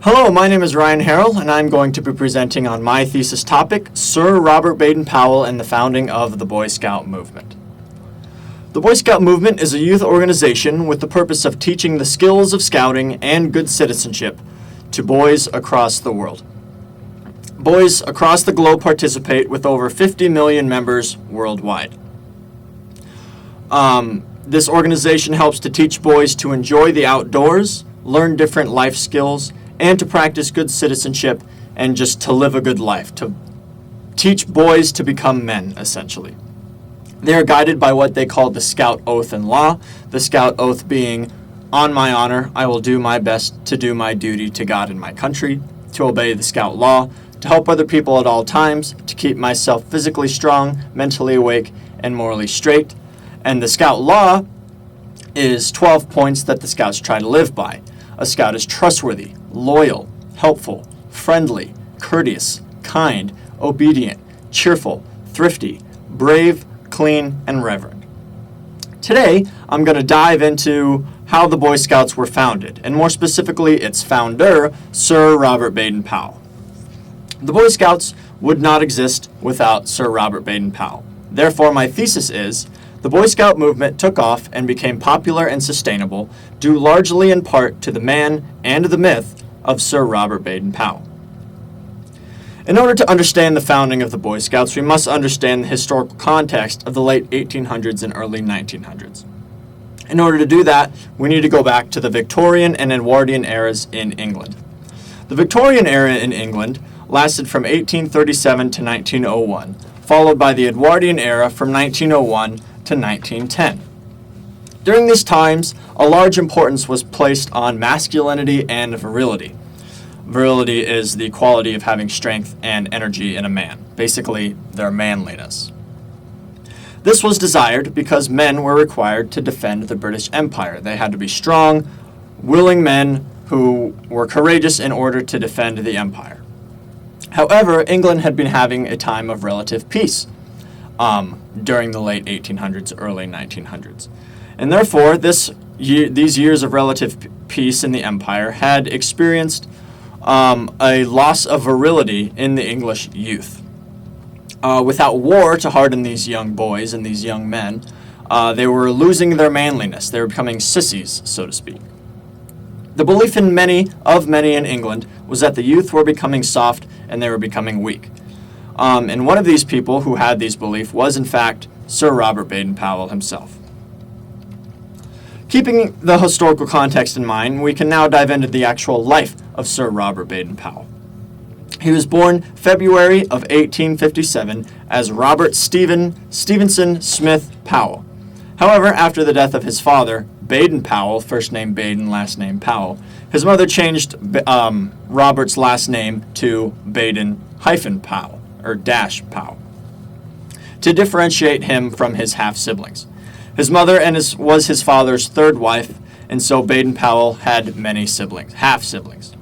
Hello, my name is Ryan Harrel, and I'm going to be presenting on my thesis topic, Sir Robert Baden-Powell and the Founding of the Boy Scout Movement. The Boy Scout movement is a youth organization with the purpose of teaching the skills of scouting and good citizenship to boys across the world. Boys across the globe participate with over 50 million members worldwide. This organization helps to teach boys to enjoy the outdoors, learn different life skills, and to practice good citizenship and just to live a good life, to teach boys to become men, essentially. They are guided by what they call the Scout Oath and Law, the Scout Oath being, on my honor, I will do my best to do my duty to God and my country, to obey the Scout Law, to help other people at all times, to keep myself physically strong, mentally awake, and morally straight. And the Scout Law is 12 points that the Scouts try to live by. A Scout is trustworthy, loyal, helpful, friendly, courteous, kind, obedient, cheerful, thrifty, brave, clean, and reverent. Today, I'm going to dive into how the Boy Scouts were founded, and more specifically, its founder, Sir Robert Baden-Powell. The Boy Scouts would not exist without Sir Robert Baden-Powell. Therefore, my thesis is, the Boy Scout movement took off and became popular and sustainable, due largely in part to the man and the myth of Sir Robert Baden-Powell. In order to understand the founding of the Boy Scouts, we must understand the historical context of the late 1800s and early 1900s. In order to do that, we need to go back to the Victorian and Edwardian eras in England. The Victorian era in England lasted from 1837 to 1901, followed by the Edwardian era from 1901 to 1910. During these times, a large importance was placed on masculinity and virility. Virility is the quality of having strength and energy in a man, basically their manliness. This was desired because men were required to defend the British Empire. They had to be strong, willing men who were courageous in order to defend the empire. However, England had been having a time of relative peace during the late 1800s, early 1900s. And therefore, these years of relative peace in the empire had experienced a loss of virility in the English youth. Without war to harden these young boys and these young men, they were losing their manliness. They were becoming sissies, so to speak. The belief in many in England was that the youth were becoming soft and they were becoming weak. And one of these people who had these beliefs was, in fact, Sir Robert Baden-Powell himself. Keeping the historical context in mind, we can now dive into the actual life of Sir Robert Baden-Powell. He was born February of 1857 as Robert Stevenson Smith Powell. However, after the death of his father, Baden-Powell, first name Baden, last name Powell, his mother changed Robert's last name to Baden-Powell, or Powell, to differentiate him from his half-siblings. His mother was his father's third wife, and so Baden-Powell had many half-siblings.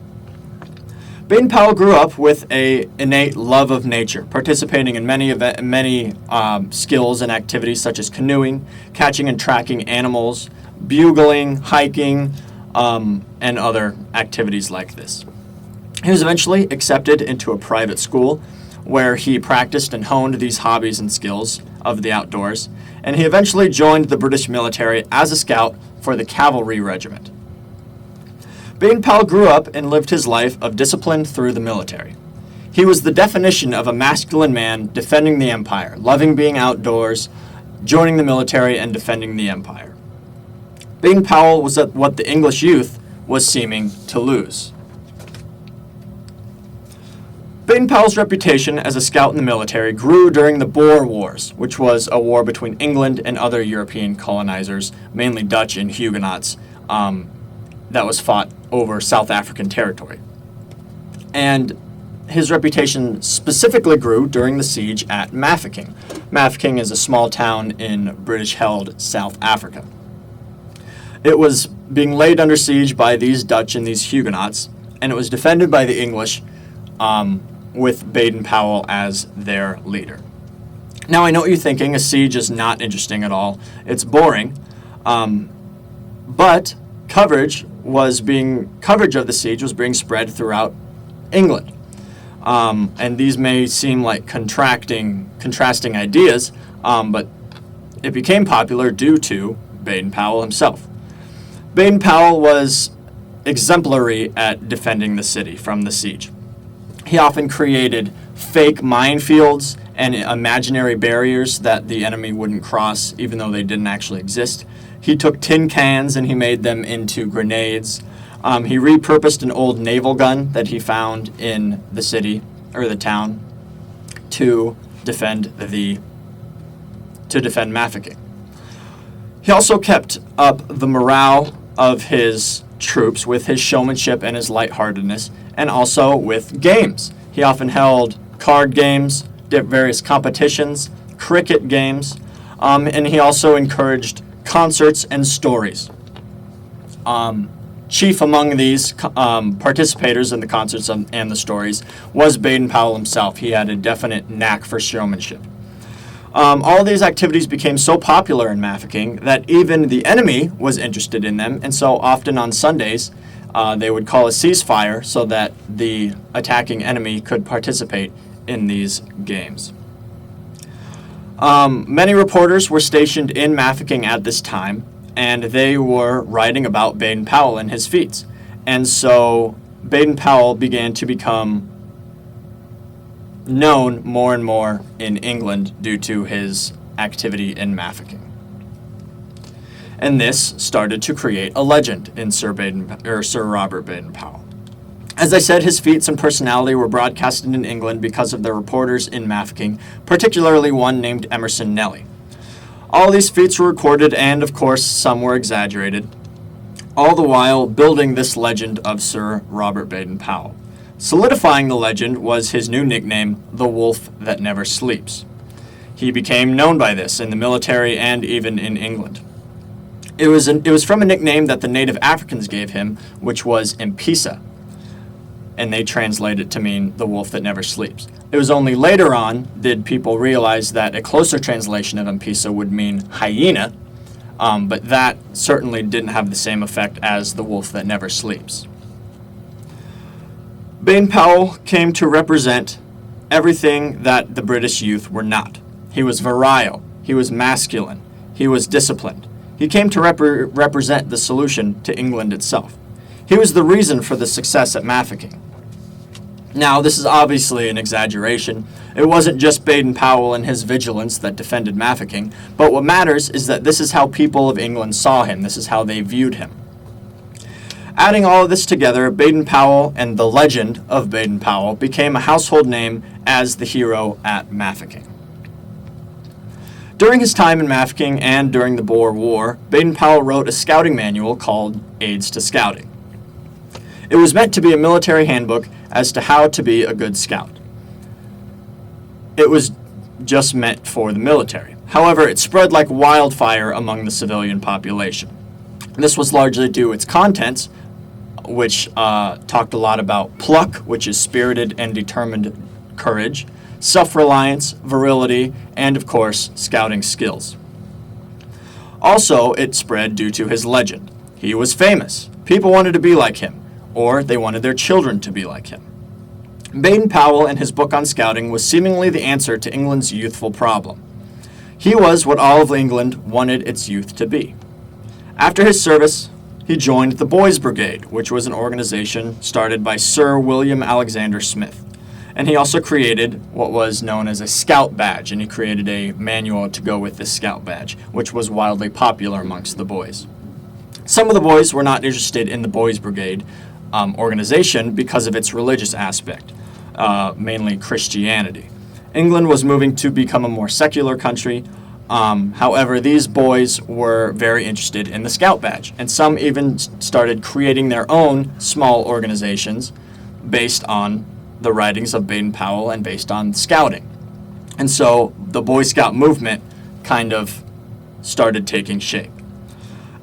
Baden-Powell grew up with an innate love of nature, participating in many skills and activities such as canoeing, catching and tracking animals, bugling, hiking, and other activities like this. He was eventually accepted into a private school where he practiced and honed these hobbies and skills of the outdoors, and he eventually joined the British military as a scout for the cavalry regiment. Baden-Powell grew up and lived his life of discipline through the military. He was the definition of a masculine man defending the empire, loving being outdoors, joining the military, and defending the empire. Baden-Powell was what the English youth was seeming to lose. Baden-Powell's reputation as a scout in the military grew during the Boer Wars, which was a war between England and other European colonizers, mainly Dutch and Huguenots, that was fought over South African territory. And his reputation specifically grew during the siege at Mafeking. Mafeking is a small town in British-held South Africa. It was being laid under siege by these Dutch and these Huguenots, and it was defended by the English with Baden-Powell as their leader. Now, I know what you're thinking. A siege is not interesting at all. It's boring. But coverage coverage of the siege was being spread throughout England. And these may seem like contrasting ideas, but it became popular due to Baden-Powell himself. Baden-Powell was exemplary at defending the city from the siege. He often created fake minefields and imaginary barriers that the enemy wouldn't cross, even though they didn't actually exist. He took tin cans and he made them into grenades. He repurposed an old naval gun that he found in the city, or the town, to defend Mafeking. He also kept up the morale of his troops with his showmanship and his lightheartedness, and also with games. He often held card games, various competitions, cricket games, and he also encouraged concerts and stories. Chief among these participators in the concerts and the stories was Baden-Powell himself. He had a definite knack for showmanship. All of these activities became so popular in Mafeking that even the enemy was interested in them, and so often on Sundays they would call a ceasefire so that the attacking enemy could participate in these games. Many reporters were stationed in Mafeking at this time, and they were writing about Baden-Powell and his feats. And so Baden-Powell began to become known more and more in England due to his activity in Mafeking. And this started to create a legend in Sir Robert Baden-Powell. As I said, his feats and personality were broadcasted in England because of the reporters in Mafeking, particularly one named Emerson Nellie. All these feats were recorded, and of course some were exaggerated, all the while building this legend of Sir Robert Baden-Powell. Solidifying the legend was his new nickname, the Wolf That Never Sleeps. He became known by this in the military and even in England. It was from a nickname that the native Africans gave him, which was Mpisa, and they translate it to mean the wolf that never sleeps. It was only later on did people realize that a closer translation of Mpisa would mean hyena, but that certainly didn't have the same effect as the wolf that never sleeps. Baden-Powell came to represent everything that the British youth were not. He was virile, he was masculine, he was disciplined. He came to represent the solution to England itself. He was the reason for the success at Mafeking. Now, this is obviously an exaggeration. It wasn't just Baden-Powell and his vigilance that defended Mafeking, but what matters is that this is how people of England saw him. This is how they viewed him. Adding all of this together, Baden-Powell and the legend of Baden-Powell became a household name as the hero at Mafeking. During his time in Mafeking and during the Boer War, Baden-Powell wrote a scouting manual called Aids to Scouting. It was meant to be a military handbook as to how to be a good scout. It was just meant for the military. However, it spread like wildfire among the civilian population. This was largely due to its contents, which talked a lot about pluck, which is spirited and determined courage, self-reliance, virility, and of course, scouting skills. Also, it spread due to his legend. He was famous. People wanted to be like him, or they wanted their children to be like him. Baden-Powell and his book on scouting was seemingly the answer to England's youthful problem. He was what all of England wanted its youth to be. After his service, he joined the Boys' Brigade, which was an organization started by Sir William Alexander Smith. And he also created what was known as a scout badge, and he created a manual to go with this scout badge, which was wildly popular amongst the boys. Some of the boys were not interested in the Boys' Brigade organization because of its religious aspect, mainly Christianity. England was moving to become a more secular country. However, these boys were very interested in the scout badge, and some even started creating their own small organizations based on the writings of Baden-Powell and based on scouting. And so the Boy Scout movement kind of started taking shape.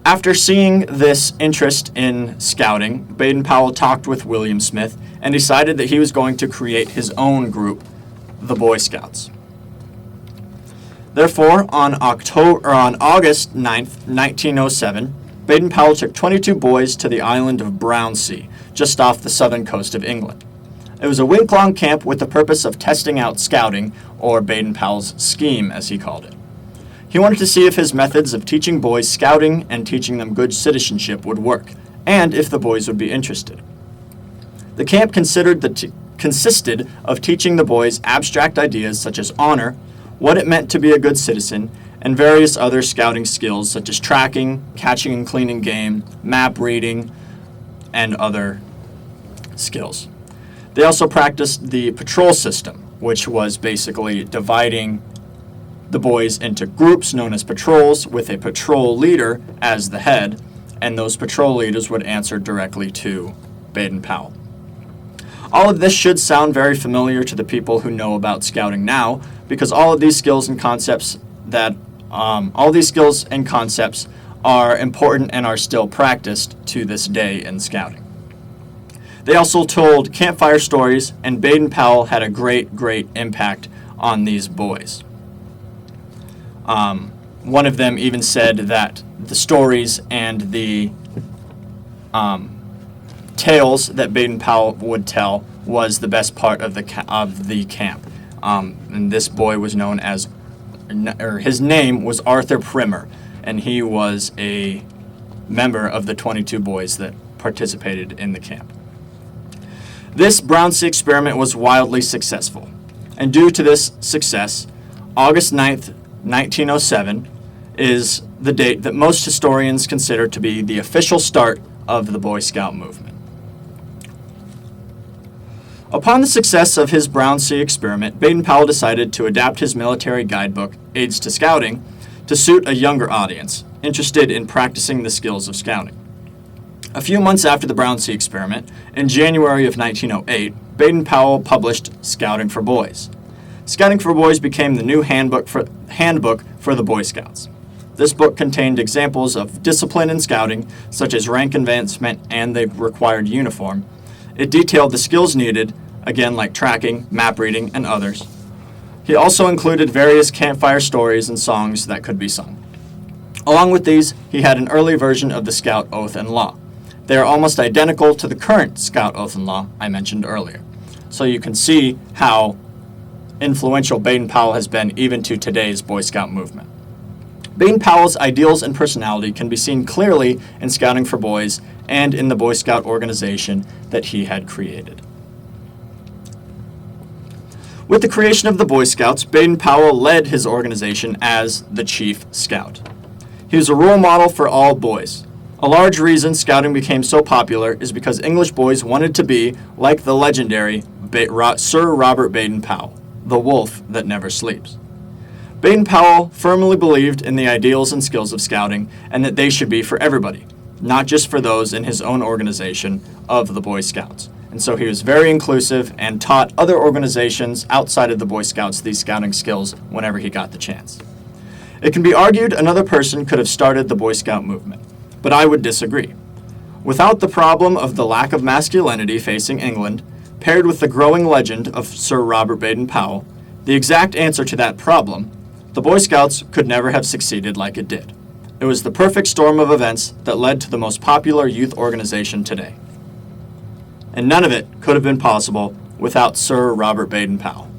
After seeing this interest in scouting, Baden-Powell talked with William Smith and decided that he was going to create his own group, the Boy Scouts. Therefore, on August 9th, 1907, Baden-Powell took 22 boys to the island of Brownsea, just off the southern coast of England. It was a week-long camp with the purpose of testing out scouting, or Baden-Powell's scheme, as he called it. He wanted to see if his methods of teaching boys scouting and teaching them good citizenship would work, and if the boys would be interested. The camp consisted of teaching the boys abstract ideas such as honor, what it meant to be a good citizen, and various other scouting skills such as tracking, catching and cleaning game, map reading, and other skills. They also practiced the patrol system, which was basically dividing the boys into groups known as patrols with a patrol leader as the head, and those patrol leaders would answer directly to Baden-Powell. All of this should sound very familiar to the people who know about scouting now, because all these skills and concepts are important and are still practiced to this day in scouting. They also told campfire stories, and Baden-Powell had a great impact on these boys. One of them even said that the stories and the tales that Baden-Powell would tell was the best part of the camp. And this boy was known as, or his name was Arthur Primer, and he was a member of the 22 boys that participated in the camp. This Brownsea experiment was wildly successful, and due to this success, August 9th, 1907 is the date that most historians consider to be the official start of the Boy Scout movement. Upon the success of his Brownsea experiment, Baden-Powell decided to adapt his military guidebook, Aids to Scouting, to suit a younger audience interested in practicing the skills of scouting. A few months after the Brownsea experiment, in January of 1908, Baden-Powell published Scouting for Boys. Scouting for Boys became the new handbook for the Boy Scouts. This book contained examples of discipline in scouting, such as rank advancement and the required uniform. It detailed the skills needed, again like tracking, map reading, and others. He also included various campfire stories and songs that could be sung. Along with these, he had an early version of the Scout Oath and Law. They are almost identical to the current Scout Oath and Law I mentioned earlier. So you can see how influential Baden-Powell has been even to today's Boy Scout movement. Baden-Powell's ideals and personality can be seen clearly in Scouting for Boys and in the Boy Scout organization that he had created. With the creation of the Boy Scouts, Baden-Powell led his organization as the Chief Scout. He was a role model for all boys. A large reason scouting became so popular is because English boys wanted to be like the legendary Sir Robert Baden-Powell, the wolf that never sleeps. Baden-Powell firmly believed in the ideals and skills of scouting and that they should be for everybody, not just for those in his own organization of the Boy Scouts. And so he was very inclusive and taught other organizations outside of the Boy Scouts these scouting skills whenever he got the chance. It can be argued another person could have started the Boy Scout movement, but I would disagree. Without the problem of the lack of masculinity facing England, paired with the growing legend of Sir Robert Baden-Powell, the exact answer to that problem, the Boy Scouts could never have succeeded like it did. It was the perfect storm of events that led to the most popular youth organization today. And none of it could have been possible without Sir Robert Baden-Powell.